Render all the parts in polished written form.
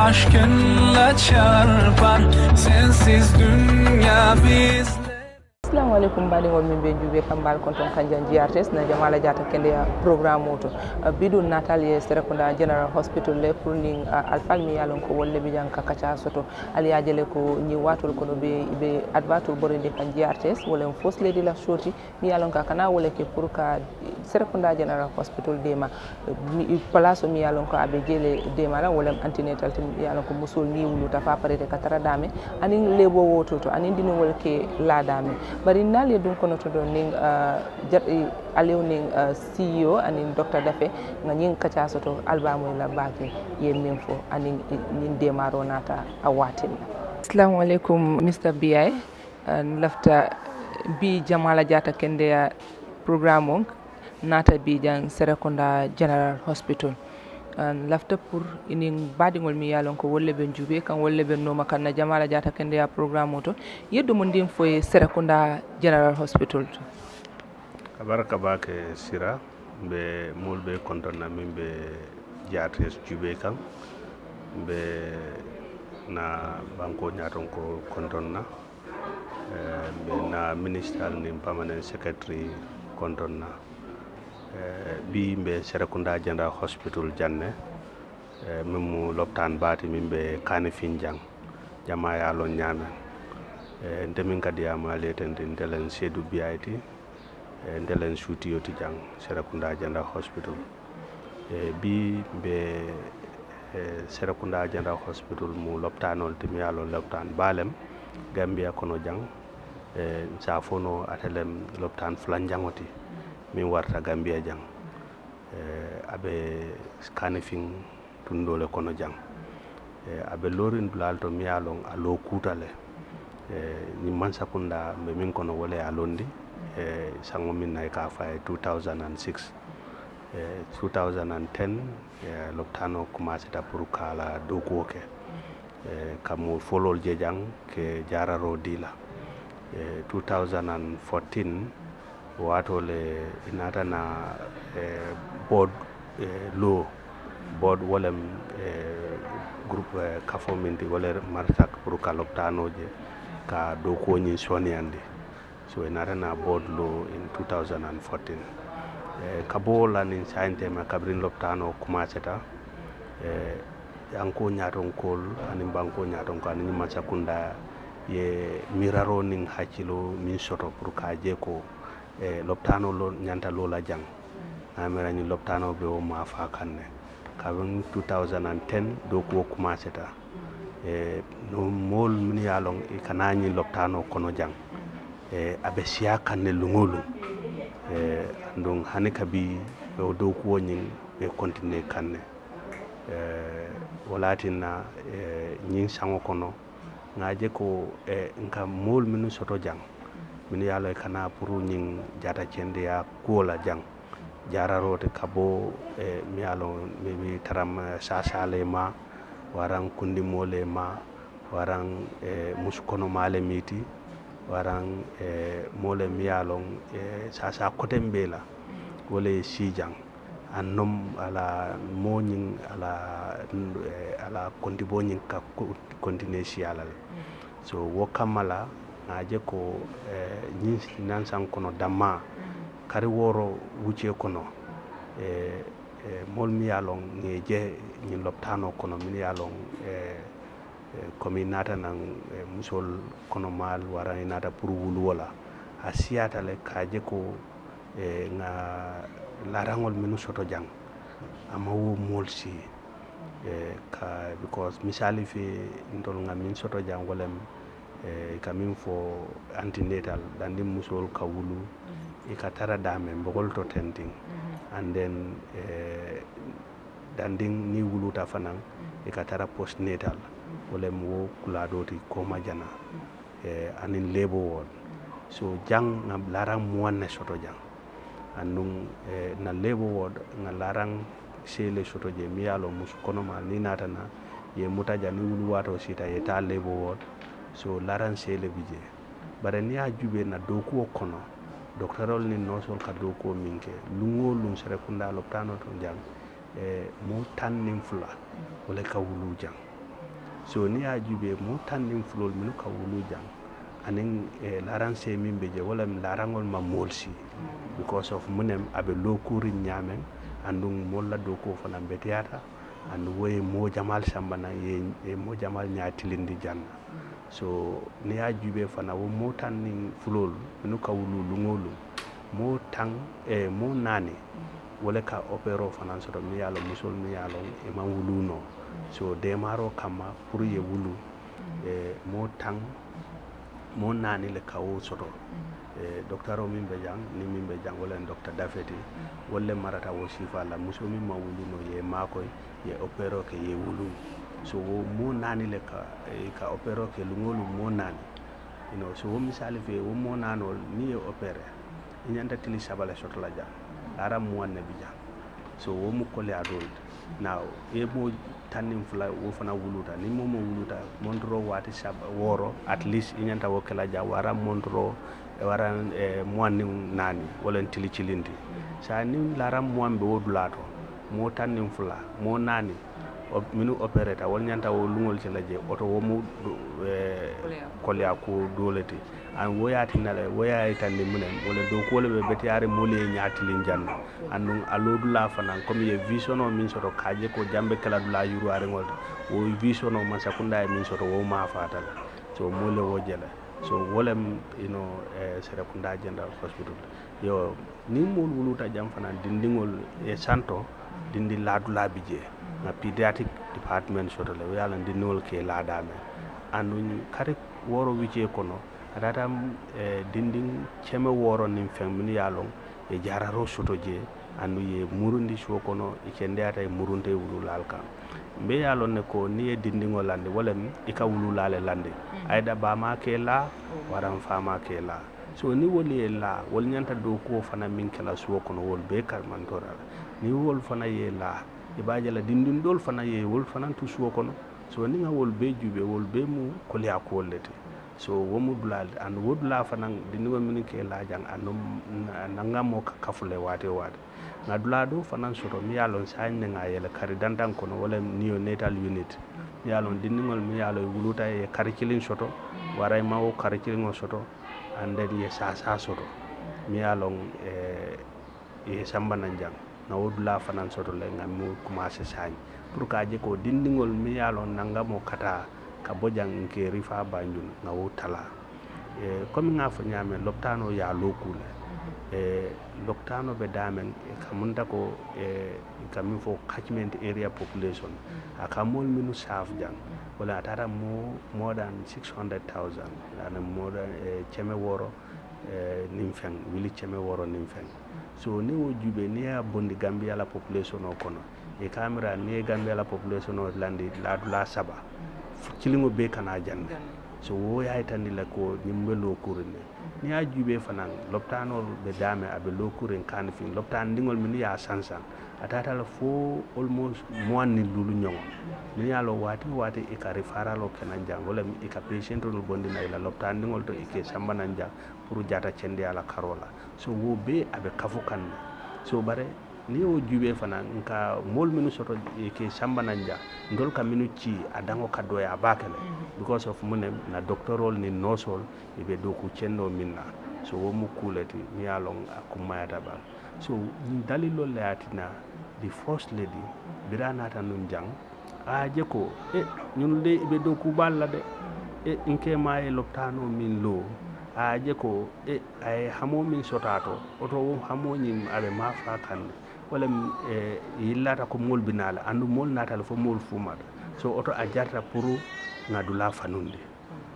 aşkınla çarpar sensiz dünya bizle. Assalamu alaikum baɗigol min ɓe juuɓe kambal konton kanjan GRTS na jamala jata kende programme oto biɗum natal ye Serekunda General Hospital le pour nin alfal mi yalon ko wolle ɓe jan kakaca soto aliyajele ko ñi watol kono ɓe adbatul ɓorede kan GRTS wolen fausse leydi la soti mi yalon ka kana wole ke pour ka Serekunda General Hospital dema place mi yalon ko aɓe jeele dema la wolem antinétal te mi yalon ko musol ni wuluta fa parete ka tara dame anin lebo woto to anin dinowol ke laadame bari nali dun kono to do ning aliou ning CEO anin Dr Dafe nga ñing kacha soto albamu la baki ye min fo anin nin demaro nata awatin. Assalamu alaikum Mr BI lafta bi jamala jata kende programme nata bi jang Serekunda General Hospital lafta pour inin baɗigol mi yalon ko wolle ɓe juuɓe kan wolle ɓe noma kan na jamala jata kende ya programme o to yeddu mo ndin foye Serekunda General Hospital to abaraka bake sira ɓe mulɓe kontonna min ɓe GRTS juuɓe kan ɓe na banko ñaton ko kontonna ɓe na ministral nin permanent secretary kontonna bi mbe Serekunda General Hospital janne min mo loptan baati min ɓe Kanifing jang jama yalon ñamen ndemin kadi yama letende ndelen Seydou Biayti ndelen suutiyoti jang Serekunda General Hospital bi mbe Serekunda General Hospital mo loptanol timi yalon loptan balem Gambia kono jang sa fono atelem loptan fulan jangoti min warta Gambia jang aɓe Kanifing tundole kono jang aɓe lorin dulal to mi yalon a lo kutale ni Mansakunda ɓe min kono wole a londi sango min nay ka faye 2006 2010 loptano commencé ta pour kala dow kuwoke kamo folol je jang ke jararo dila 2014 watole inatana board law board wolem groupe kafominti wole martak pour ka loptanoje ka dow koñi soniyandi so inatana board law in 2014 kabo lanin sayintema kabrin loptano commencé ta yanko ñaton kol anin banko ñaton ko anin Mansakunda ye miraro nin hakkilo min soto pour ka je ko loptano lo ñanta lola jang amerañi loptano be o ma fa kanne kabin 2010 do ko commencé ta no mol min yalon e kanañi loptano kono jang abe siya kanne lungolu ndon hani kabi be do ko ñin be continuer kanne walatina ñin sango kono ngaje ko nka mol min soto jang min yalo kana pour ñing jata cende ya kuola jang jararote kabo mi yalo mi taram sasale ma waran kundi mole ma waran muskono male miti waran mole mi yalo sasa kotembela wole si jang annom ala moñing ala kondi boñing ka continue si alal so wokamala ngaje ko ñi nansan kono damma kari woro wuce kono mol mi yalon ngeje ñi loptano kono min yalon komi nata nan musol kono mal wara nata pour wulu wala a siyata le kaje ko nga larangol minu soto jang ama wo mol si ka because misali fi ndol nga min soto jang wolem kamin fo antenatal dandi musol ka wulu ka tara dame mbogol to tenting and then danding ni wuluta fanan ka tara postnatal wolem wo kuladoti ko majana anin lebo won so jang ngam larang muanne soto jang andum na lebo wod nga larang sele soto je miyalo musu kono ma ni natana ye mutaja ni wulu wato sita ye ta lebo wod so laran sele bije bare ni a jube na doku kono doctorol ni nosol ka doku minke lungo lum Serekunda loptano to jang mo tan nim fula wala ka wulu jang so ni ya jube mo tannin fulol min ka wulu jang anin laran se min be je wala larangol ma molsi because of munem abe lokuri nyamen andum molla do ko fana betiyata and woye mo jamal sambana ye mo jamal nyatilindi janna so ni ya jube fana wo mo tannin fulol min ka wulu lungolu mo tang mo nani wala ka opero fana so mi yalo musol mi yalo e man wuluno so demaro kama pour ye wulu mo tang mo nani le kawo soto docteur o min be jang ni min be jang wala docteur Dafeti wala marata wo sifa la muso min ma wuluno ye makoy ye opero ke ye wulu so wo mo nani le ka opero ke lungolu mo nani so wo misali fe wo mo nanol ni ye opere inyanda tili sabala soto la jang aram mo wanne bi jang so wo mu kole adol now e mo tannim fula wo fana wuluta ni mo wuluta mondro wati woro at least inyanta wo kala ja wara mondro waran mo wanni nani wala tili cilindi sa ni laram mo ambe wodulato mo tannim fula mo nani minu operator wol nyanta wo lungol ci la je auto wo mu kolya ko dolete an woyati nale woyay tande munen wala do ko le betiyare mole nyaati janna andun alodula fanan comme ye visiono min soto kaje ko jambe kala dula yuruare ngol wo visiono man sakunda min soto wo ma fatal so mole wo jela so wolem sere kunda general hospital yo ni mol wuluta jam fanan dindingol e santo dindi ladula bije na pediatric department soto le yalla dindingol ke ladame andun kare woro wice kono adata dinding ceme woro nim fem min yalon e jararo soto je andu ye murundi so kono e kende ata e murunte wululal kan be yalon ne ko ni e dindingol lande wala ika wululale lande ayda ba ma ke la waran fama ke la so ni woli la wol nyanta do ko fana min kala so kono wol be kal man toral ni wol fana ye la e baaje la dindin dol fana ye wol fana tu so kono so ni nga wol be jube wol be mu kolya ko lete so womu dulal and wodula fanan dinigo min ke la jang andum nangamo ka kafule wate na dulado fanan soto mi yalon sagne nga yele kari dandan kono wala neonatal unit mi yalon diningol mi yalo wuluta e kari kilin soto waray mawo kari kilin soto ande ye sa soto mi yalon e sambanan jang na wodula fanan soto le ngam mo commencer sagne pour ka je ko dindingol mi yalon nangamo kata ka bojang ke rifa banjul na wotala comme nga fa nyame loptano ya lokule loptano be damen kamunda ko kamin fo catchment area population akamol minu saf jang wala tata more than 600,000 and more than cheme woro nimfen wili cheme woro nimfen so ni wo jube ni ya bondi Gambia la population o kono e camera ni Gambia la population o landi la saba kilingo be kana jande so wo yaay tandi la ko nyimbe lo kurine ni a jube fanan loptano be dame abe lo kurin kan fi loptan dingol min ya sansan atata la fo almost moanni lulu nyongo ni ya lo wati e ka referral o kenan jangole e ka patient no bondi na ila loptan dingol to e ke sambanan ja pour jata cende ala karola so wo be abe kafukan so bare ni o jube fana nka mol minu soto ke sambananja ndol ka minu ci adango kaddo ya bakale because of munem na doctorol ni nosol e be do ku cenno minna so wo mu kulati mi yalon akumayata ba so dalilo latina the first lady birana tan nun jang a je ko ñun de be do ku balla de inke may loptano min lo a je ko ay hamo min sotato oto hamo nyim abe ma fa kan wala yillata ko mol binala andu mol natal fo mol fumata so auto a jarta pour ngadula fanundi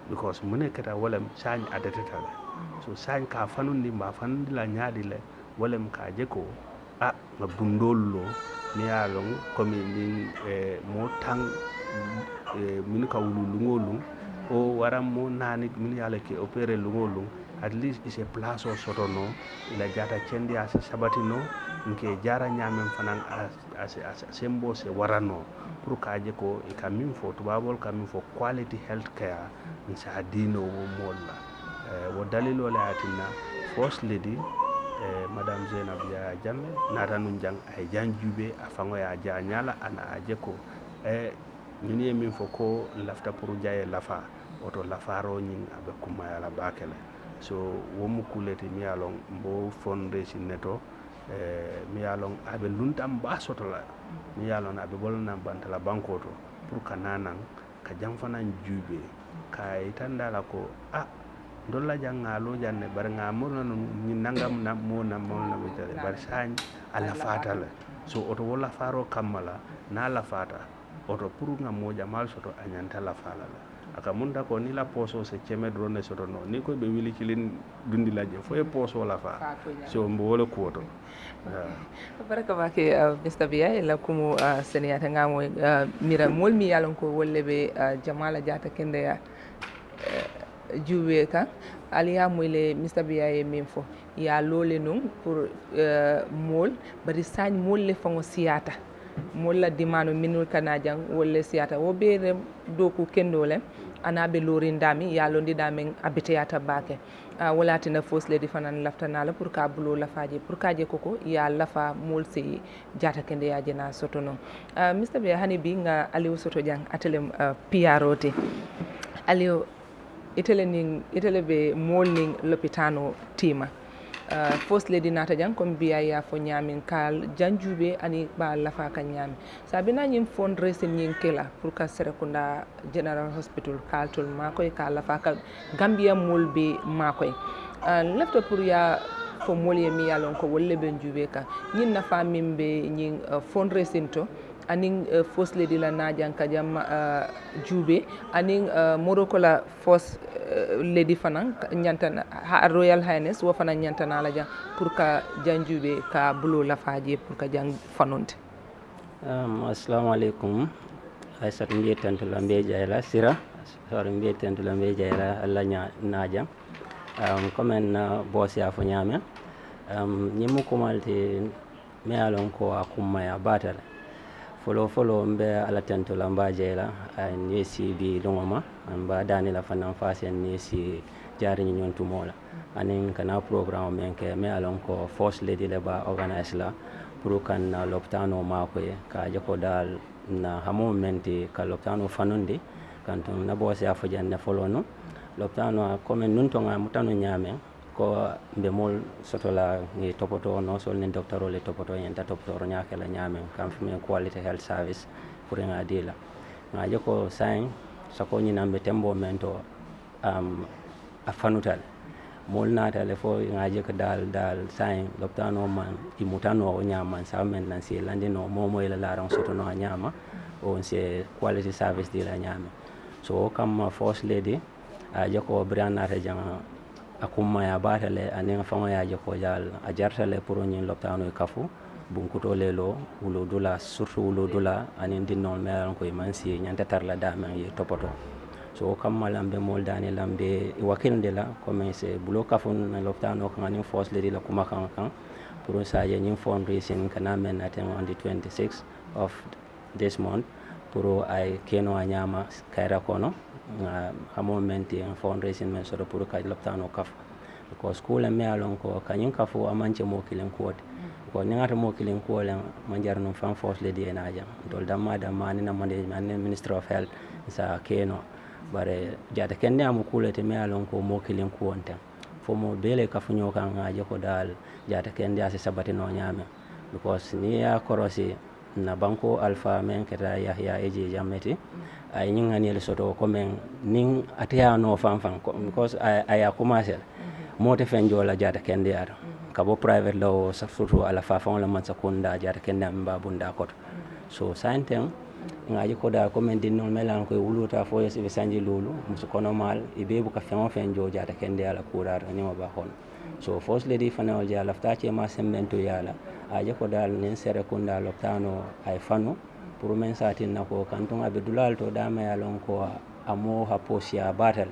because mune kata wala sañ adatata so sañ ka fanundi ma fanundi la nyaadi le wala ka je ko nga bundollo ni yalon comme min mo tang min ka wulu ngolu o waram mo nani min yala ke opérer ngolu at least is a place o soto no ila jata cendi ase sabatino nke jara nyamen fanan ase sembo se warano pour kaje ko e kamin fo tubabol kamin fo quality health care min sa dino wo molla wo dalilo la atina first lady madame Zainab ya jamme nata nun jang ay janjube afango ya ja nyala ana aje ko min ye min fo ko lafta pour jaye lafa oto lafaro ñing aɓe kummayala bakele so womu kuleti mi yalon mbo fundraising neto mi yalon aɓe luntam ba sotola mi yalon aɓe ɓolnan bantala banko to pour ka nanan ka jam fanan juuɓe ka itandala ko dolla jangalo janne bar nga morna ni nangam na mo na be tale bar sañ ala fatala so oto wala faro kamala na la fata oto pour nga mo jamal soto anyanta la fala aka munda ko ni la poso se ceme drone soto no ni ko be wili kilin dundi laje fo e poso la fa so mbo wala ko to baraka bake Mr. Biya la kumu seniyata ngamo mira mol mi yalon ko wolle be jamala jata kende ya juwe kan aliya moyle Mr. Biya ye min fo ya lole non pour mol bari sañ mol le fango siyata mol la dimano minul kanajang wolle siyata wo be doku kendole anabe lorindami ya londi dami abiteyata bake wala tina fos le difanan laftana la pour ka bulo la faje pour ka je koko ya lafa mol se jata kende ya jena soto non Mr. Biya hani bi nga aliou soto jang atelem PROT aliou itele be molning lopitano tima first lady nata jang comme biya ya fo nyamin kal janjube ani ba lafa ka nyami sabina nyim fundraising nyin kela pour ka Serekunda General Hospital kaltul makoy ka lafa ka Gambia molbe makoy lefto pour ya fo molye mi yalon ko wolle ben jube ka nyin na famimbe nyin fundraising to aning first lady la najang ka jam jube aning moroko la first lady fanan nyantana Royal Highness wo fanan nyantana la jang pour ka janjube ka bulo la faje pour ka jang fanonte assalamu alaikum aisat mbiye tantu la mbiye jayla sira sore mbiye tantu la mbiye jayla alla najang comme boss ya fo nyame nyimu kumalti me alon ko akumma ya batale folo mbe ala tento la mbaje la ni si bi longoma mba dani la fanan fase ni si jari nyon tumola anin kana programme men ke me alon ko first lady le ba organize la pour kan loptano mako e ka jako dal na hamo menti ka loptano fanundi kanton na bosse afo janne folo no loptano comme nun to ngam tanu nyame ko mbe mol soto la ni topoto no sol ni docteur le topoto yenta topoto nyaake la nyame kam fi men quality health service pour nga dila nga joko sain sako ni nambe tembo mento afanutal mol nata le fo nga jeko dal sain loptano man imutano o nyama sa men nan si landi no momo ila laran soto no nyama on se quality service dila nyame so kam first lady a joko briana ta jang akumma ya batale anen fango ya je ko jal a jartale pour ñin loptano kafu bunkuto lelo wulo dula surtout wulo dula anen dinnon melan ko mansi nyanta tarla dama ye topoto so kamma lambe moldani lambe wakilde la comme c'est bulo kafun na loptano kan anen force le la kuma kan pour ça je ñin fundraising kana men aten on the 26 of this month pour ay keno anyama kaira kono a moment en fundraising men so pour ka loptano kaf because school me alon ko kanyin kafu amanche mo kilen ko ko ngata mo kilen ko len manjar no fan force le di enaja dol damma ni na management minister of health sa keno bare jata kende am kulete me alon ko mo kilen ko onta fo mo bele kafu nyoka ngaje ko dal jata kende ase sabati no nyame because ni ya korosi na banko alpha men keta yahya eje jameti ay nyingani le soto ko men ning atia no fan because ay commencer mote fen jola jata kende yar kabo private law surtout ala fa fon la man sakunda jata kende mba bunda ko so santen ngaji ko da ko men din non melan ko wuluta fo yes be sanji lulu musu kono mal ibe bu ka fen jo jata kende ala kurar ni ma ba hon so first lady fanal jala ftache ma sembento yala aje ko dal nen Serekunda loptano ay fanu pour men satin nako kanton abe dulal to dama yalon ko amo haposia batal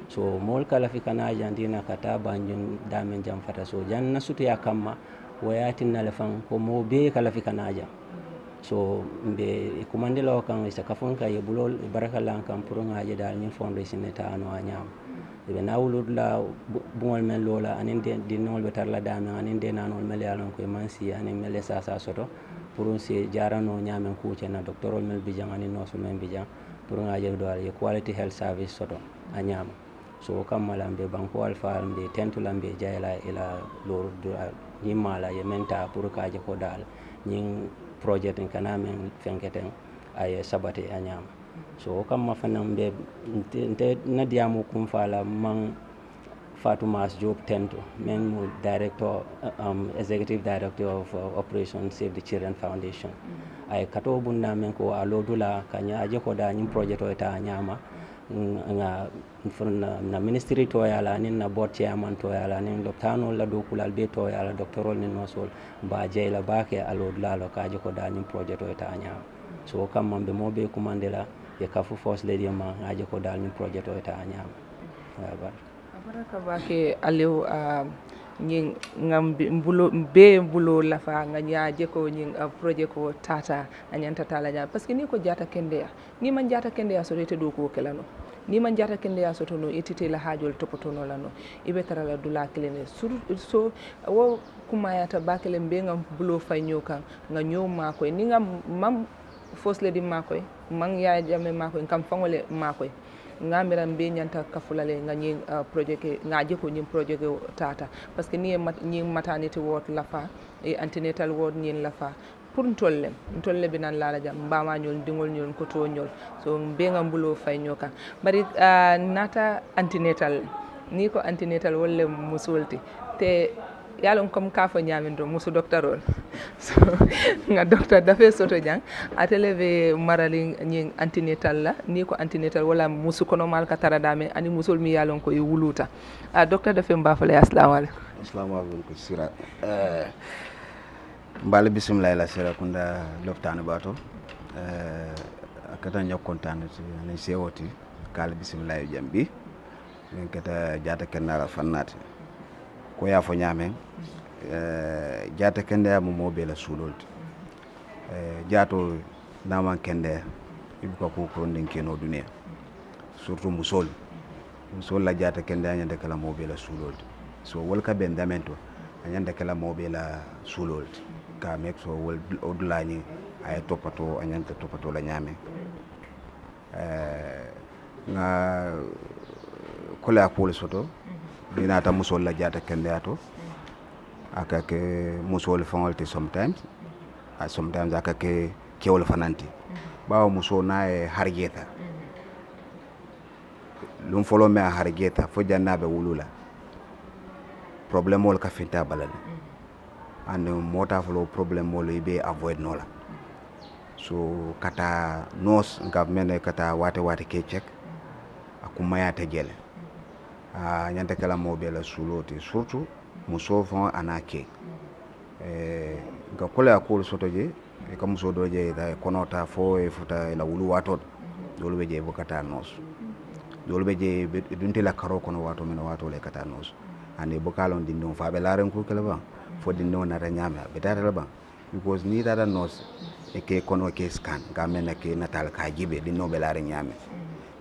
so mol kala fi kana jandina kata banjun damen jam fata so janna sutu ya kamma wayatin na lefan ko mo be kala fi kana ja so be kumande lo kan isa kafon ka yebulol barakallan kan pour ngaje dal ni foundation eta ano anyam be nawlud la bungol men lola anin de dinol be tarla dame anin de nanol mel yalon ko mansi anin mel sa soto pour se jarano ñamen kuuce na docteur mel bijang ani nosu men bijang pour ngaje do al quality health service soto a ñama so kammala mbe banko alfa mbe tentula mbe jayla ila lor do ñimala ye menta pour kaje ko dal ñing projet en kana men fenketen ay sabate a ñama so kamma fanam mbe nte na diamu kum fala man Fatumas Job Tento, men director, executive director of Operation Save the Children Foundation. Ay kato bunda men ko alodula kanya aje ko da nyim project o ta nyama nga na ministry to yala nin na board chairman to yala nin loptano la do kulal be to yala doctorol nin nosol ba jeyla bake alodula lo kaje ko da nyim project o ta nyama so kam mambe mobe kumandela ye kafu force lady ma aje ko da nyim project o ta nyama baraka bake aliou ñing ngam mbulo lafa nga ñaaje ko ñing projet ko tata anyanta tala nya parce que ni ko jata kende ya ni man jata kende ya so rete do ko kelano ni man jata kende ya so to no etite la hajol topoto no lano ibe tarala dula kelene so wo kuma yata bakele mbe ngam bulo fay nyoka nga nyoma ko ni ngam mam fosle di makoy man ya jame makoy kam fangole makoy ngamira mbe nyanta kafulale nga ñi projet ke ngaje ko ñi projet ke tata parce que ni maternity ward lafa e antenatal ward ñi lafa pour tolle bi nan la jam mbama ñol dingol ñol ko to ñol so mbe ngam bulo fay ñoka bari nata antenatal ni ko antenatal wolle musulti te yalon comme ka fo nyamindo musu doctorol so nga docteur dafe soto jang ateleve marali ñi antenatal la ni ko antenatal wala musu kono mal ka taradame ani musul mi yalon ko e wuluta docteur dafe mbafale assalamu alaykum ko sira mbale bismillah la sira kunda loftane bato akata nyokontane ni sewoti kala bismillah jambi min kata jata kenala fannati ko ya fo ñamen jata kende mo mobe la sulolti jato naman kende ibu ko ndin keno dunia surtout musol la jata kende anyande kala mobe la sulolti so wol ka ben damento anyande kala mobe la sulolti ka mek so wol odulani ay topato anyande topato la ñame nga kola ko soto dina ta musol la jata kende ato aka ke musol fangolte sometimes aka ke kewol fananti bawo muso na e harjeta lum folo me harjeta fo jannabe wulula problème wol ka finta balal and mota folo problème wol be avoid nola so kata nos ngam kata wate ke check akumaya te jele nyanta kala mobe la suloti surtout muso fon anake ga kola ko sotoje e kam muso doje da konota fo e futa la wulu wato dolu beje bokata nos dolu beje dunte la karo kono wato men wato le kata nos ane bokalon dinno fa be laren ko kala ba fo dinno na ta nyama be tata la ba because ni tata nos e ke kono ke scan ga men ke natal ka jibe dinno be laren nyame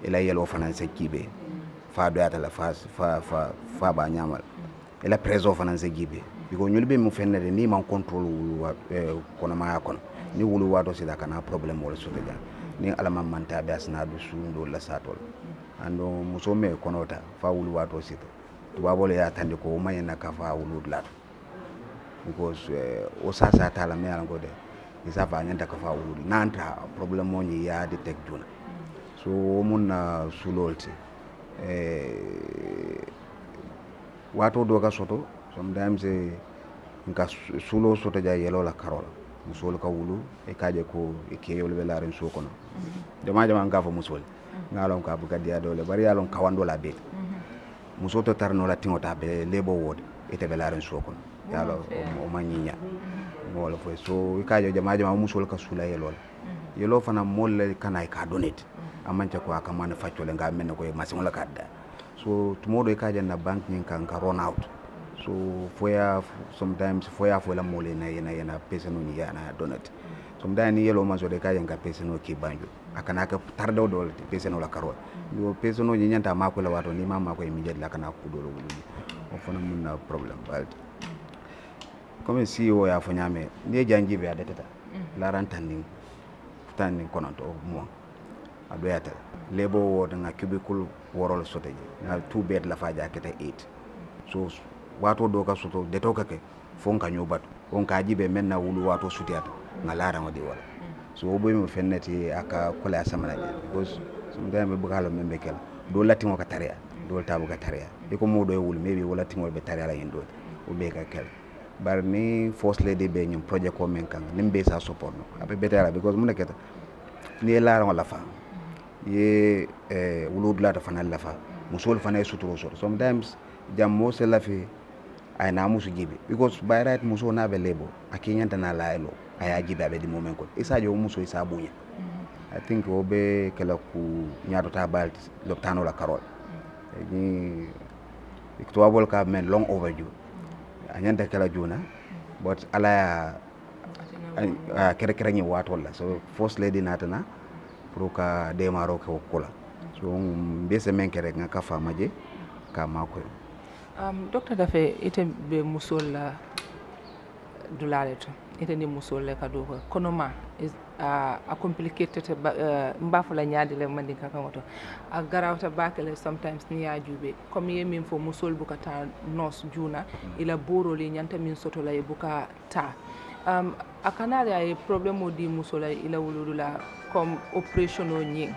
ila yelo fanan se kibe fa do ata la fa ba nyamal ela preso fanan se gibe biko nyulbe mu fennede ni man control wulu kono ma kono ni wulu wato sida kana problem wala so ja ni alama manta be asna du sundo la satol ando musome konota fa wulu wato sida to babole ya tande ko mayena ka fa wulu lat because o sasa tala me ala gode isa fa nyanta ka fa wulu nanta problem mo ni ya detect juna so mun sulolti wato do ka soto sometimes nka sulo soto ja yelo la karola musol ka wulu e kaje ko e keyol be laren so kono jama nga fo musol ngalon ka buga dia dole bari yalon kawando la be musoto tarno la tingota be lebo wode e te be laren so kono yalo o manyinya ngol fo so e kaje jama musol ka sula yelo fana molle kana ka donate amancha ko aka man faccole nga men ko e masin la kadda so tumodo e kaje na bank nyin kan ka run out so sometimes foya la mole na yana pesa no yana donate sometimes ni yelo maso de kaje nga pesa no ki banjo akana ka tardo dol pesa no la karo yo pesa no nyanta mako la wato ni mama ko e mi jedla kana ku dolo wulu o fona mun na problem balti comme CEO ya fo nyame ni janjibe adetata laran tanning kononto mo adoyata lebo wo nga cubicle worol sote nga 2 bed la faja kete 8 so wato do ka soto de to kake fon ka nyobat on ka jibe menna wulu wato sutiata nga lara ngodi wala so bo mi fenneti aka kola samana because sometimes be bukalo membe kel do latingo ka tariya do tabu ka tariya iko modo e wul maybe wala tingo be tariya la yendo o be ka kel bar ni force lady be nyum project ko men kan nimbe sa support no abe betara because mun neketa ni lara wala fa ye wulud la ta fanal la fa musul fanay suturo so sometimes jammo se la fi ay na musu jibe because by right muso na be lebo akinyanta na laelo aya jibe abe di moment ko isajo muso isa bunya I think obe kala ku nyaato ta bal loptano la karol ni ikto bol ka men long overdue anyanta kala juna but ala kere kere ni wato la so first lady natana pour ka demaro ko kola so bese men kere nga ka famaje ka mako docteur dafe ite be musol la dulaleto ite ni musol le ka do kono ma is a complicated mbafula nyaade le mandi kaka moto a garawta bakale sometimes ni ya jube comme yemin fo musol bukata nos juna ila boro le nyanta min soto la buka ta a kanale ay problème di musola ila wulula comme operation o nyi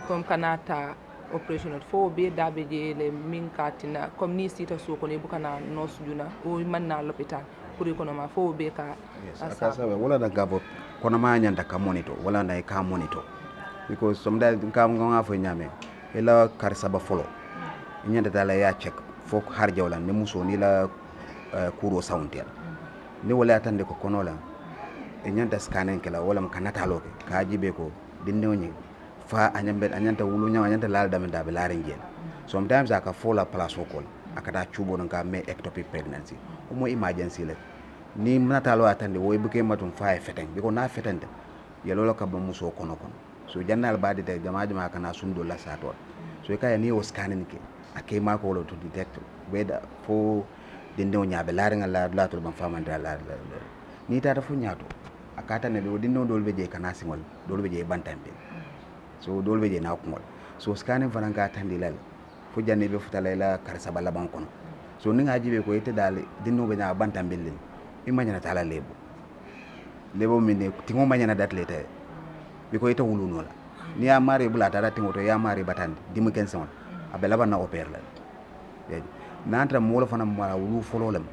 comme kanata operation fo be dabe je le min katina comme ni sita so ko ne bukana nos juna o manna l'hôpital pour économie fo be ka asa wala da gabo kono ma nyanda ka monitor wala na ka monitor because sometimes kam nga fo nyame ila kar saba folo nyanda dala ya check fo har jawla ne muso ni la kuro soundel ni wala tande ko kono la nyanda scanning kala wala kanata loke ka jibe ko dinno nyi fa anyanta wulu nya anyanta lal dame dabe la ringel sometimes aka fola place ko akata chubo nga me ectopic pregnancy o mo emergency le ni natalo atande woy buke matum fa feten biko na fetente yelo ka ba muso kono so jannal baade te jama kana sundo la sato so kay ni o scanning ke akay ma ko lo to detect weda fo dinno nyaabe la ringa la to ban famanda la ni tata fu nyaato akata ne do dinno dol be je kana singol dol be je bantambe so dol be je na ko so scanning fananga tandi lal fu janne be futala la karsa bala ban kono so ni ngaji be ko ite dal dinno be na bantambelin imagine tala lebo mine tingo manyana dat lete biko ite wuluno la ni ya mari bula tara tingo to ya mari batandi dimu kenson abela bana opère la na antra mo la fana mala wulu folo lam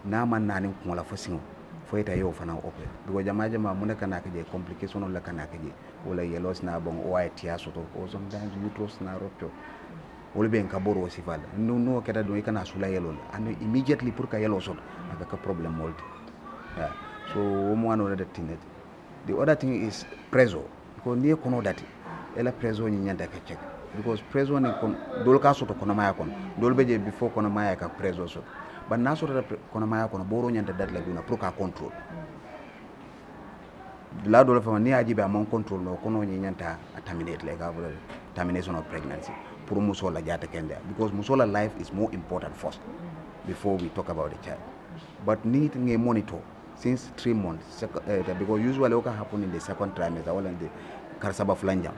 na man nani ko la fosingo fo ita yo fana opère biko jama mun kana ke je complication la kana ke je wala yelos na bon o ay tia soto o sometimes uterus na rupture wala ben ka boro sifal no keda do kana sula yelol and immediately pour ka yelo soto aka problem molti so one of the thing the other thing is preso ko ni kono dati ela preso ni nyanda ka check because preso ni kon dol ka soto kono maya kon dol beje before kono maya ka preso so but na soto kono maya kono boro nyanda dat la duna pour ka control la dol fa ni aji be amon control no kono ni nyanta terminate like a termination of pregnancy pour musola jata kende because musola life is more important first before we talk about the child but need nge monitor since 3 months because usually what happen in the second trimester or in the karsaba flanja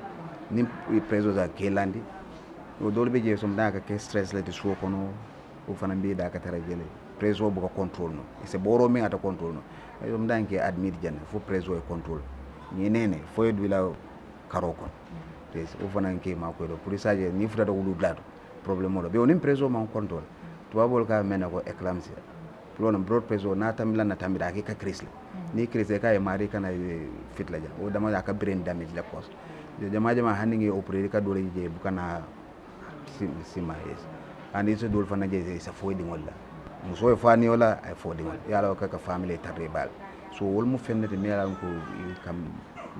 ni preso za kelandi o dolbe je som da ka stress la de so kono o fana bi da ka tara jele preso bu ko control no c'est boro mi ata control no som da ke admit jan fo preso e control ni nene fo edu la karoko des o fana ke ma ko do pour ça je ni futa do wulu blado problème do be onim preso ma control to babol ka mena ko eclampsia lona broad preso na tamila na tamira ke ka crise ni crise ka e mari kana fit la ja o dama ya ka brain damage la cause jama handi ngi opéré ka dole je bukana sima yes andi so dol fana je sa foidi wala muso e fani wala ay foidi wala yalo ka family tarre bal so wol mu fennete mi yala ko kam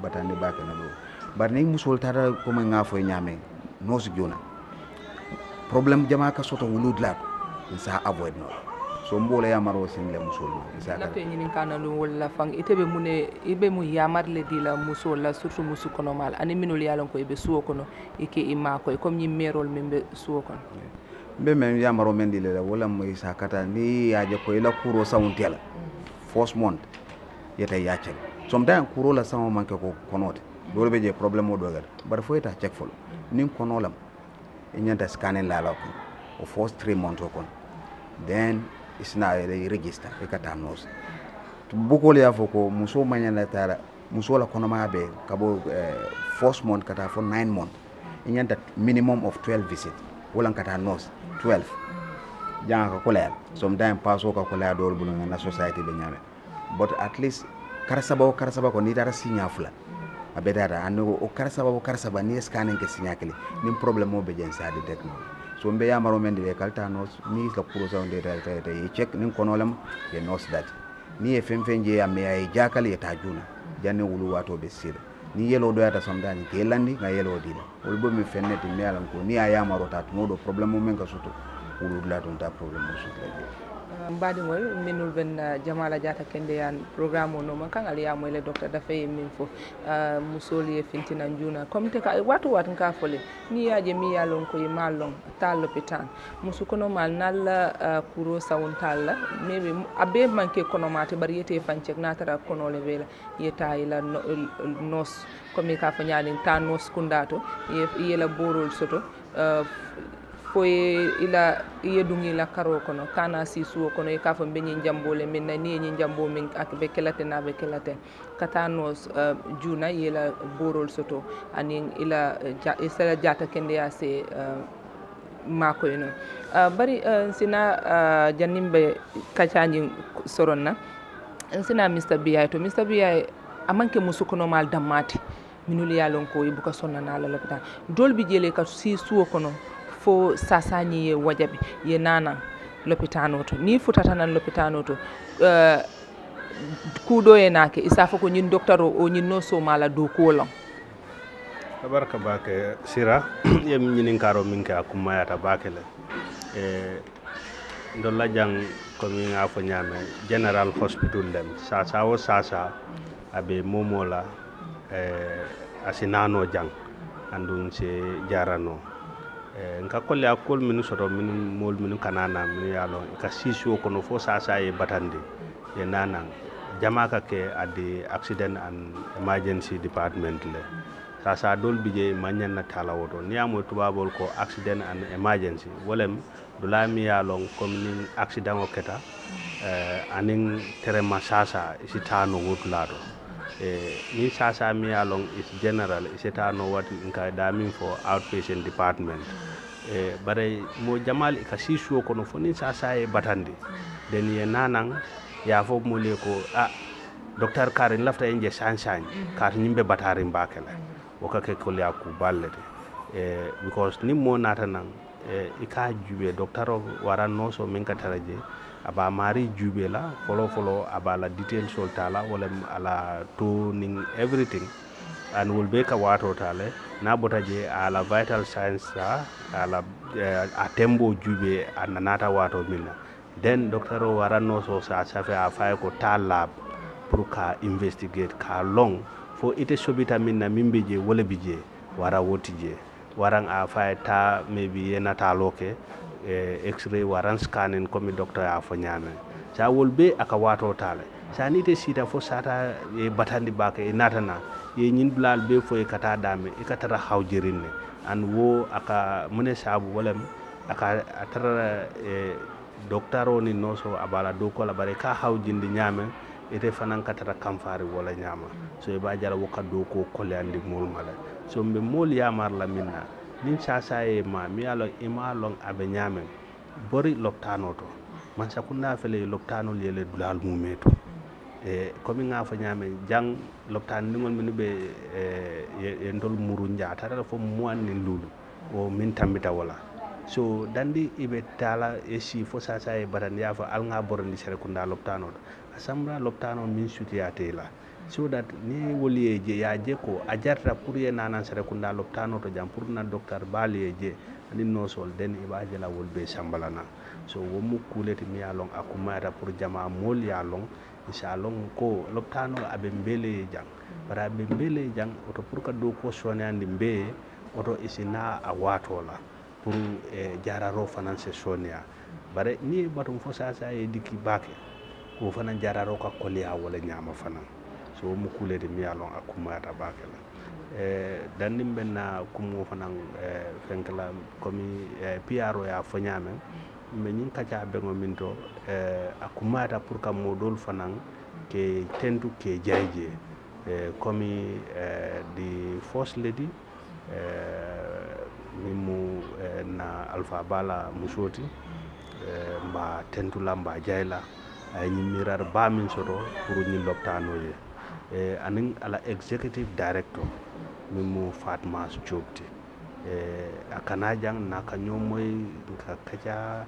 batande baka na do bar ni musol tara ko ma ngafo nyame no su jona problème jama ka soto wulud la sa avoid no so mbola yamaro sinle musol isa ka te nyini kana lu wala fang itebe mune ibe mu yamar le dila musol la surtout musu kono mal ani minul yalon ko ibe suwo kono ike imma ko comme ñi merol membe suwo kono be men yamaro men dile wala mo isa kata ni yaje ko ila kuro sawuntela first month yeta yache sometimes kuro la sama manke ko konote dole be je problème o dogal bar fo eta check folo nin kono lam e nyanta scanning la ko o first 3 months o kon then isna register e kata nos to bukol ya fo ko muso manyala tara muso la kono ma be kabo first month kata for 9 months e nyanta minimum of 12 visit wala kata nos 12 janga ko leer sometimes paso ka ko leer dol bu na society be nyame but at least karasaba ko ni dara signa fula abedara ando o karasaba ni scanning ke signa kele nim problème mo be jen sa de tekno so mbe ya maro men de kalta nos ni la kuro sa onde ta check nin konolam ye nos that ni e femfenje ya me ay jakal ye tajuna janne wulu wato be sir ni yelo do yata somdani ke landi nga yelo dina wol bo mi fenneti me alan ko ni aya maro ta no do problème mo men ka suto wulu la don ta problème mo suto mbaɗigol minul ben Jamala Jata Kende yan programme o noma kan aliya moyle docteur dafay min fo musoli e fintina njuna comme te ka watu ka fole ni yaje mi yalon ko ma long tal l'hôpital musu kono mal nal kuro sawun tal maybe abe manke kono mate bari yete fancek natara kono le vela yeta ila nos comme ka fa nyaani ta nos kundato yela borol soto foye ila yedungi la karo kono kana sisu kono e kafo be nyi jambole min na ni nyi jambo min ak be kelate na be kelate katano juna yela borol soto ani ila isala Jata Kende ya se mako ino bari sina janimbe kachanyi soronna sina Mr. Biay to Mr. Biay amanke musukono mal damati minuli yalon ko ibuka sonna na la lopita dolbi jele ka sisu kono fo sasani ye wajabi ye nana l'hôpital to ni futata nan l'hôpital to kudo e nake isafa ko nyin docteur o nyin no so mala do ko lon tabaraka bake sira yem nyinin karo minke akuma yata bakele ndolla jang ko mi nga fo nyame general hospital dem sasa abe momola asinano jang andun se jarano nka kolle akol minu soto minu mol minu kanana minu yalo ka sisio kono fo sasa e batande e nana jamaka ke adi accident and emergency department le sasa dol bije manyan na tala woto ni amo tubabol ko accident and emergency wolem dulami yalo comme accident o keta anin terema sasa isitano wotulado ni sasa mi along is general isitano what nka damin for outpatient department bare mo jamal ka sisu ko no foni sasa e batande den ye nanang ya fo mo le ko docteur Karin lafta enje sansan kar nyimbe batari mbakela o ka ke ko le aku ballete because ni mo nata nan ika jube docteur waran no so min ka taraje aba mari jube la follow aba la detail sol tala wala ala to ning everything and will be ka wato tale na botaje ala vital signs ala atembo jube ananata wato minna then doctor warano so sa safe a fay ko talab pour ka investigate ka long fo ite sobita minna mimbeje wala bije wara wotije waran a fay ta maybe yenata loke x-ray waran scanning comme docteur a fo nyame sa wolbe aka wato tale sa nite sita fo sata e batandi baka e natana ye nyin blal be fo e kata dame e katara hawjirinne an wo aka mune sabu wala aka atara docteur oni noso abala do ko la bare ka hawjindi nyame ite fanan katara kamfari wala nyama so e ba jara wo kaddo ko kolyandi mol mala so mbe mol yamar la minna nin sasa e ma mi alo ima long abe nyame bori loptano to man sakunda fele loptano lele dulal mumeto komi nga fa nyame jang loptan ngol min be ndol muru njaata ta fo mo anni lulu o min tambita wala so dandi ibe tala e si fo sasa e baran ya fa al nga borandi sere kunda loptano asamra loptano min sutiyate la so that ni woli je ya je ko a jarta pour ye nanan sere kunda loptano to jam pour na docteur bali je ani no sol den ibaje la wolbe sambalana so wo mu kuleti mi along akumara pour jama mol ya long inshallah ko loptano abe mbele jang bara be mbele jang oto pour ka do ko sonandi mbe oto isina a watola pour jararo finance sonia bare ni batum fo sa e diki bake ko fanan jararo ka kolya wala nyama fanan so mu kulede mi yalon akumata bakela dandim benna kumo fanan fenkala komi PRO ya fonyamen me nyin kacha bengo minto akumata pour kam modol fanan ke tentu ke jayje komi di first lady mimu na Alpha Bala musoti mba tentu lamba jayla ay mirar ba min soto pour ni loptano ye anin ala executive director mimu Fatma Chopti akana jang naka nyomoy ka kacha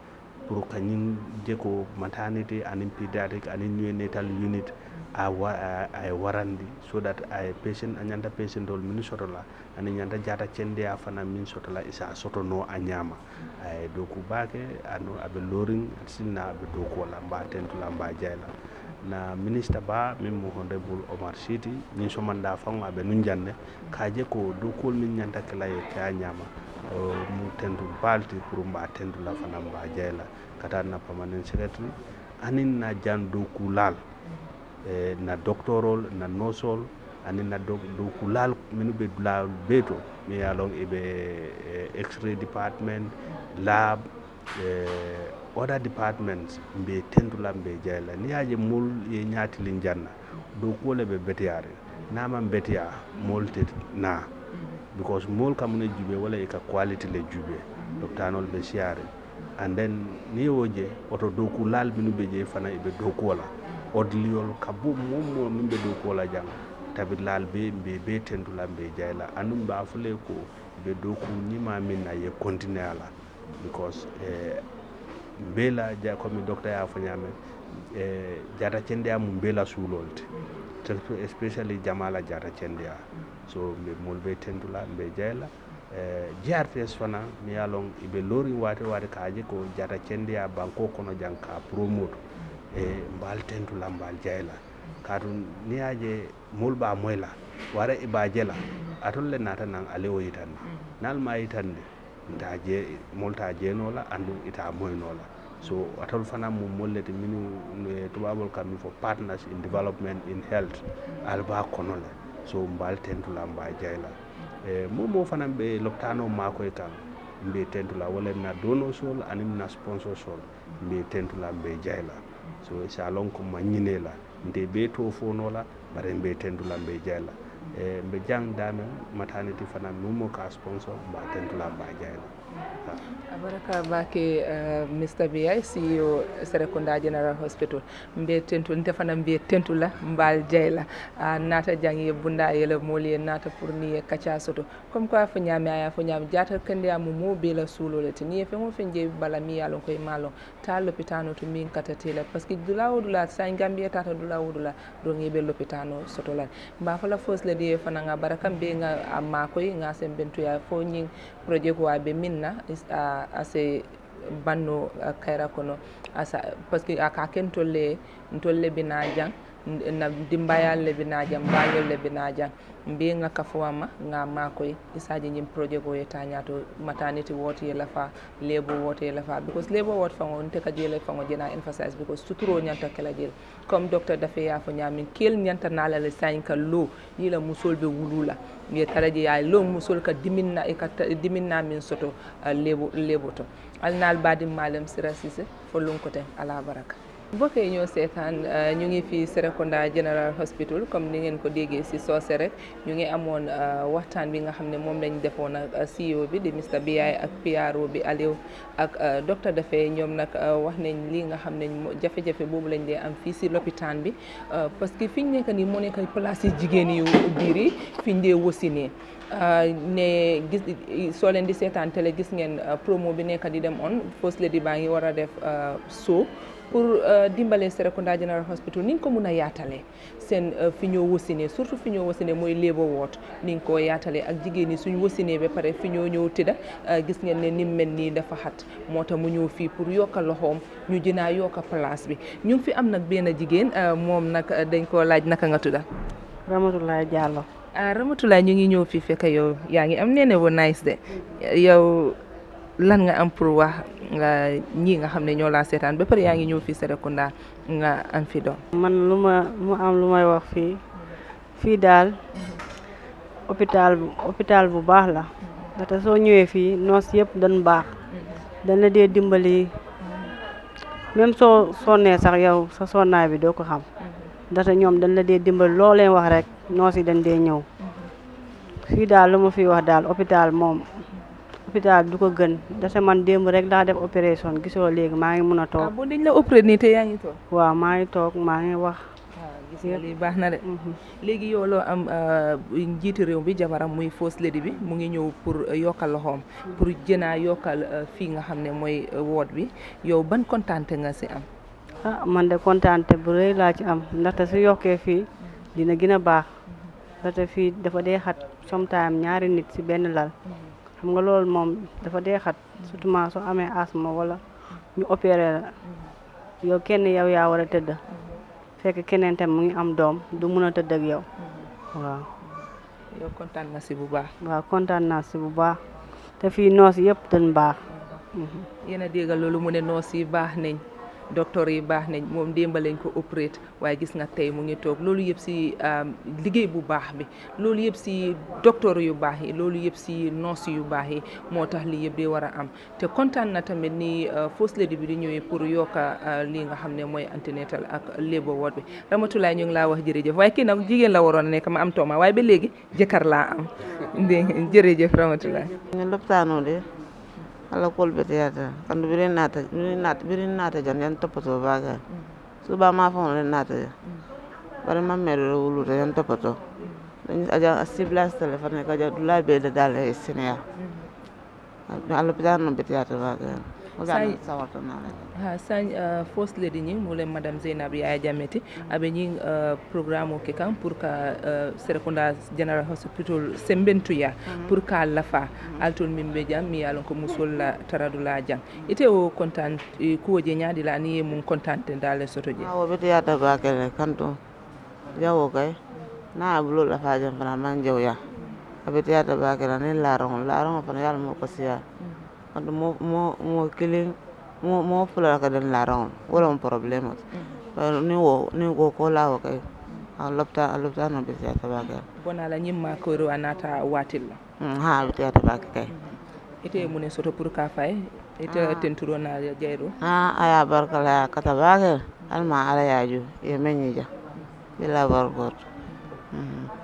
pour kanyin jeko maternity and pediatric and neonatal unit ay warandi so that ay patient anyanda patient dol min sotola ani nyanda jata cende afana min sotola isa soto no anyama ay doku bake anu abe loring sinna abe doku wala mba tentula mba jayla na minister ba min mo honorable Omar City ni so manda fango abe nunjanne kaje ko dokol min nyanda kala e ka nyama mu tendu balti pour mba tendula fana mba jayla kata na permanent secretary anin na jan doku lal na doctorol na nosol ani na doku lal minu be dula beto mi yalong ibe x-ray department lab other departments mbe tendula mbe jayla ni aje mul ye nyati lin janna doku le be betiare nama betia molte na because mol kamune jube wala e ka quality le jube doctanol be siare and then ni woje oto doku lal minu be je fana ibe doku wala odliol kabu momo mimbe doku wala jang tabit lal be tendula be jayla anum ba fule ko be doku nyima minna ye continue ala because bela ja ko mi docteur ya fanyame jata cende am bela sulolte especially jamala jata cende so be molbe tendula be jayla JRTS fana mi yalong ibe lori wate kaaje ko jata cende ya banko kono janka promote mbal tendula mbal jayla kadu ni aje molba moyla wara iba jela atolle nata nan alewo yitan nal ma yitande ndaje molta jenola andu ita moynola so atol fana mo mollete minu tubabol kam for partners in development in health alba konole so mbal tentula mba jayla momo fana be loptano mako e kan mbe tentula wala na dono sol anim na sponsor sol mbe tentula mbe jayla so salon ko manyinela nde be to fonola bare mbe tentula mbe jayla mbe jang dame maternity fana momo ka sponsor mba tentula mba jayla abaraka bake Mr. BI CEO Serekunda General Hospital mbe tentu ndefana mbe tentula mbal jayla nata jangi bunda yele moli nata pour ni kacha soto comme quoi fa nyami aya fa nyami jata kende amu mo be la sulo le tini fe mo fenje bala mi yalon koy malo ta l'hôpital to min katatela parce que dula wudula sa ngambia tata dula wudula do ngi be l'hôpital soto la mba fa la fos le di fa nga baraka mbe nga amma koy nga sem bentu ya fo nyi projet ko abe minna ase banno kayra kono asa parce que aka ken tolle binajang na dimbayal le binajang bayol le binajang mbi nga kafuama nga makoy isaji nyim projet ko yeta nyato maternity wote la fa lebo wote la fa because lebo wote fa on te ka jele fa ngena emphasize because suturo nyanta kala jel comme docteur dafe ya fa nyamin kel nyanta nala le sainka lo yila musol be wulula mi taraji ya lo musol ka diminna e ka diminna min soto lebo to alnal badim malam sirasise fo lunkote ala baraka mbokk yi ñoo seetaan ñu ngi fi Serekunda General Hospital comme ni ngeen ko déggee ci soose rek ñu ngi amoon waxtaan bi nga xam ne moom lañ defoon ak CEO bi di Mr. BI ak PRO bi Aliou ak docteur Daffé ñoom nag wax nañ li nga xam ne jafe-jafe boobu lañ dee am fii ci lopitaan bi parce que fi ñu nekk nii moo nekk place yi jigéen yu biir yi fi ñu dee wasinee ne gis soo leen di seetaan télé gis ngeen promo bi nekk di dem on First Lady baa ngi war a def show pour dimbale Serekunda General Hospital ni nga ko mun a yaatalee seen fi ñoo wasinee surtout fi ñoo wasinee mooy labour ward ni nga ko yaatalee ak jigéen ñi suñ wasinee ba pare fi ñoo ñëw tëdda gis ngeen ne ni mel nii dafa xat moo tax mu ñëw fii pour yokka loxoom ñu dinaa yokka place bi ñu ngi fi am nag benn jigéen moom nag dañ koo laaj naka nga tudda Ramatulaay Diallo. Ramatulaay ñu ngi ñëw fii fekk yow yaa ngi am neene bu nice de yow lan nga am pour wax nga ñi nga xam ne ñoo laa seetaan ba pare yaa ngi ñëw fii Serekunda nga am fi doom. man lu may wax fii fii daal hôpital bu baax la ndaxte soo ñëwee fii noos yëpp dañ baax dañ la dee dimbali même soo sonnee sax yow sa sonnaay bi doo ko xam ndaxte ñoom dañ la dee dimbali loo leen wax rek noos yi dañ dee ñëw fii daal lu ma fi wax daal hôpital du ko gën ndaxte man démb rek daa def opération gisoo léegi maa ngi mun a toog. bu dañ la opéré nii te yaa ngi toog. waaw maa ngi toog maa ngi wax. gis nga lii baax na de. léegi yow loo am njiiti réew bi jabaram muy first lady bi mu ngi ñëw pour yokkal loxoom pour jënaa yokkal fii nga xam ne mooy woot bi yow ban kontaante nga si am. man de kontaante bu rëy laa ci am ndaxte su yokkee fii dina gën a baax ndaxte fii dafa dee xat sometime ñaari nit si benn lal xam nga loolu moom dafa dee xat surtout ma soo amee asthme wala ñu opéré la yow kenn yow yaa war a tëdd fekk keneen tam mu ngi am doom du mun a tëdd ak yow waaw. yow kontaan nga si bu baax. waaw kontaan naa si bu baax te fii noos yëpp dañ baax. yéen a déggal loolu mu ne noos yi baax nañ docteur yi baax nañ moom démb lañ ko opéré waaye gis nga tey mu ngi toog loolu yëpp si liggéey bu baax bi loolu yëpp si docteur yu baax yi loolu yëpp si nurse yu baax yi moo tax lii yëpp di war a am te kontaan na tamit ni first lady bi di ñëwee pour yokka lii nga xam ne mooy antenatal ak labour ward bi Ramatulaay ñu ngi laa wax jërëjëf waaye kii nag jigéen la waroon a nekk ma am tooma waaye ba léegi jëkkër laa am jërëjëf Ramatulaay. ala kolbete yata kandu birin nata jan yan topato baga suba ma fa wala nata bare ma mero wulu yan topato dañu aja asiblas telephone ka ja dula be da dal e senia ala pidan no bete yata baga Say- sawarta na ha sañ first lady ñi mu le madame Zeynab Yaya Jammeh abe ñi programme o ke kan pour ka Serekunda General Hospital sembentuya pour ka lafa altol min be jam mi yalon ko musol la taradula jam ite o content ko je nyaadi la ni mun contente dale soto je awo bete yata baga le kanto jawo kay na bulo la fa jam fana man jaw ya abete yata baga la ne la ron fana yalla mo ko siya kanto mo killing mo fula ka den la ron wala un problème ni wo ko la wo kay a lopta no bete yata baga bona la nyimma ko ro anata watilla ha bete yata baga kay ite mun soto pour ka fay ite tenturo na jayro aya barkala kata baga alma ala yaju e menyija bila barkot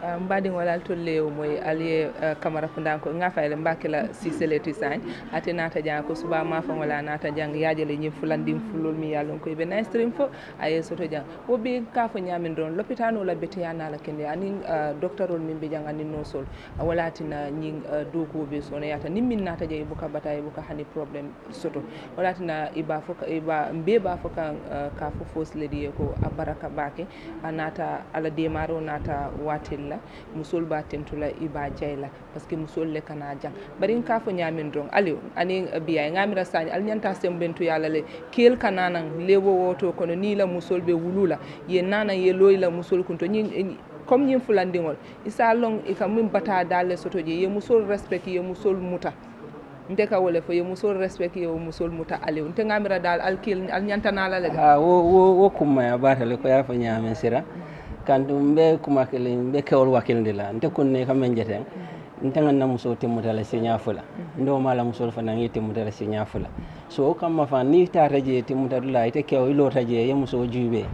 mbaɗin wala tolle o moye aliye camara fundanko ngafayle mbakila siseleti sagne ate nata jang ko suba ma fan wala nata jang yaajale ñim fulandim fulol mi yallon koye ɓe naystream fo aye soto jang woɓɓe kafo ñamin ɗon l'hôpital o la beteyanala kende anin docteur ol min ɓe jang anin no sol walatina ñin dogoɓe sono yata nin min nata jayi buka bataye buka hani probléme soto walatina iba mbeba fo kan ka fo fos ledi e ko a baraka bake a nata ala démarre o nata watilla musol ba tentula iba jayla parce que musol le kana jang bari ka fo nyamin don ali ani biya ngamira sani al nyanta sembentu yalla le kel kananan lewo woto kono ni la musol be wulula ye nana ye loyla musol kunto ni comme ñim fulandingol isa long e kam min bata dale sotoje ye musol respect ye musol muta ndeka wole fo ye musol respect ye musol muta ali nte ngamira dal al kel al nyanta nala le wo kumma ya batale ko ya fa nyamen sira kandu mbe kuma kele mbe kewol wakilde la nte kunne kam men jeten ntangan na muso temuta la sinya fula ndo mala muso fa nangi temuta la sinya fula so kam ma fa ni ta taje temuta la ite kew ilo taje ye muso jube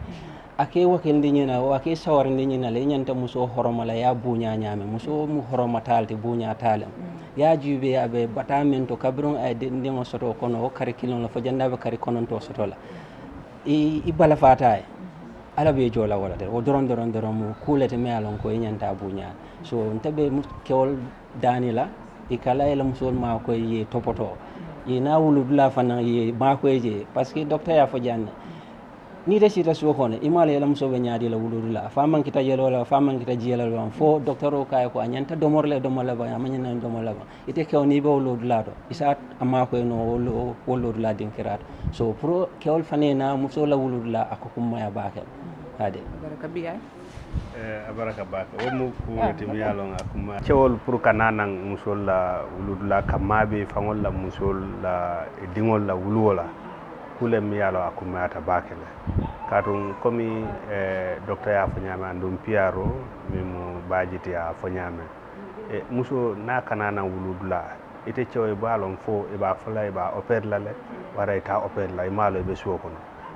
ake wakilde nyina o ake sawarde nyina le nyanta muso horomala ya bunya nyame muso mu horoma talti bunya talam ya jube abe batamento kabron ay de ndingo soto kono o kare kilon la fo jandabe kare konon to soto la i bala fataay ala be jola wala de o doron mo kulete me alon ko nyanta bunya so ntabe kewol danila e kala ela musol ma ko ye topoto ye na wulu dula fana ye ma ko je parce que docteur ya fo janne ni de sita so kono imale ela muso be nyaadi la wulu dula fa man kita yelo la fa man kita jela la fo docteur o kay ko nyanta domorle domola ba amanya domola ba ite kewni be wulu dula do isa amma ko no wulu dula din kirat so pro kewol fane na muso la wulu dula akokumma ya bakel ade baraka biya abaraka baka wo mu kuwoti mi yalon akuma cewol pour kananan musol la wuludula kamabe fangol la musol la dingol la wuluwola kule mi yalo akumata bakele katum komi docteur ya fanyame andum piaro mimu bajiti ya fanyame muso na kanana wuludula ite cewa balon fo e ba fala e ba opère lale wara ita opère la malo be suokono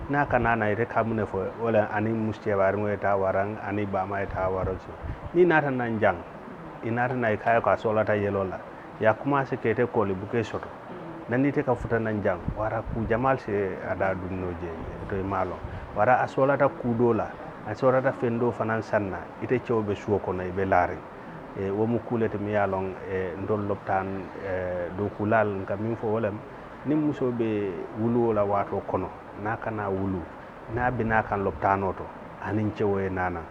na kanana ite kamune fo wala ani muste war mo ita waran ani ba ma ita waro so ni nata nan jang inata nay kaya ka solata yelola ya commencé kete koli buke soto nani te ka futa nan jang wara ku jamal se ada dunno je to malo wara asolata kudola asolata fendo fanan sanna ite cewbe suokono e be laare womu kulete mi yalon ndol loptan do kulal ngam min fo wolam nim musobe wulu la wato kono nakana wulu na bina kan loptano to anin cewoye nana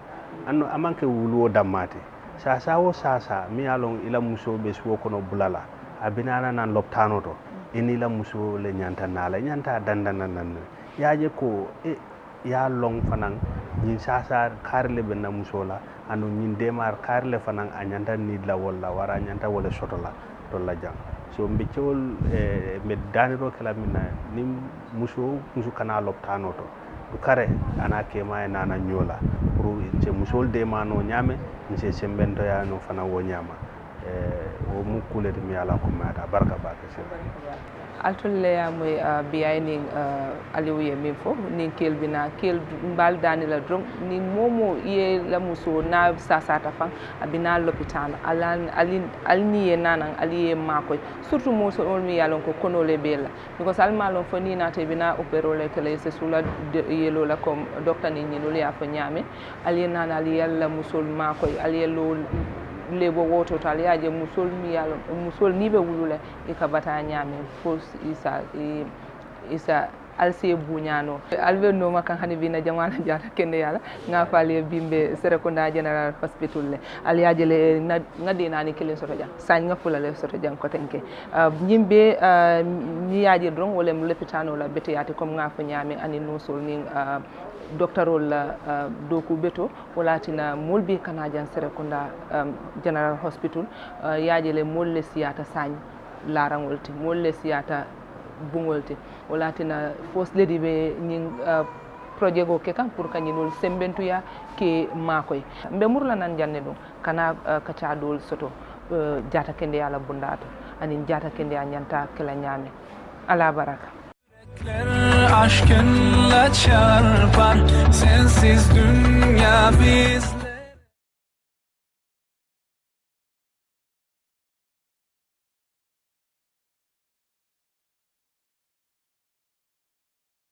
anno amanke wulu o dammate sasa wo sasa mi yalon ila musobe suwo kono bulala abinana nan loptano to ini la muso le nyanta nala nyanta dandana nan yaje ko ya long fanan nyin sasa karle be na musola anu nyin demar karle fanan anyanta ni la wala wara nyanta wala sotola to la jang so mbe ciol mbe daniro kala minna ni muso kana loptano to du kare ana kema nana nyola pour ce musol de mano nyame nse sembento ya no fana wo nyama o mu kulete mi ala ko mata barka barka se altulle ya moy biyayni aliouye min fo ni kelbina kel mbal danila drum ni momo ye la muso na sasata fan abina l'hôpital alni ye nanan aliye makoy surtout muso on mi yalon ko konole bela because almalon fo ni nate bina operole kele se sula yelo la comme docteur ni nyino ya fa nyame aliye nana aliye la muso makoy aliye lo lebo woto to aliaje musol mi yalo musol ni be wulule e ka bata nyame fo isa alse buñano albe no makan hani bina jamana jata kende yala nga fali bimbe Serekunda General Hospital le aliaje le ngadi nani kelen soto jang sañ nga fulale soto jang ko tenke nyimbe ni yaaje drong wala mu lepitano la bete yati comme nga fa nyame ani no sol ni doctorol doku beto walatina molbi kanajan Serekunda General Hospital yaajele molle siyata sañ larangolti molle siyata bungolti walatina first lady be ñing projet go ke kan pour kañinol sembentuya ke makoy mbe murla nan janne do kana kaca dol soto jata kende yala bundato anin jata kende ya nyanta kala nyame ala baraka aşkınla çarpan sensiz dünya bir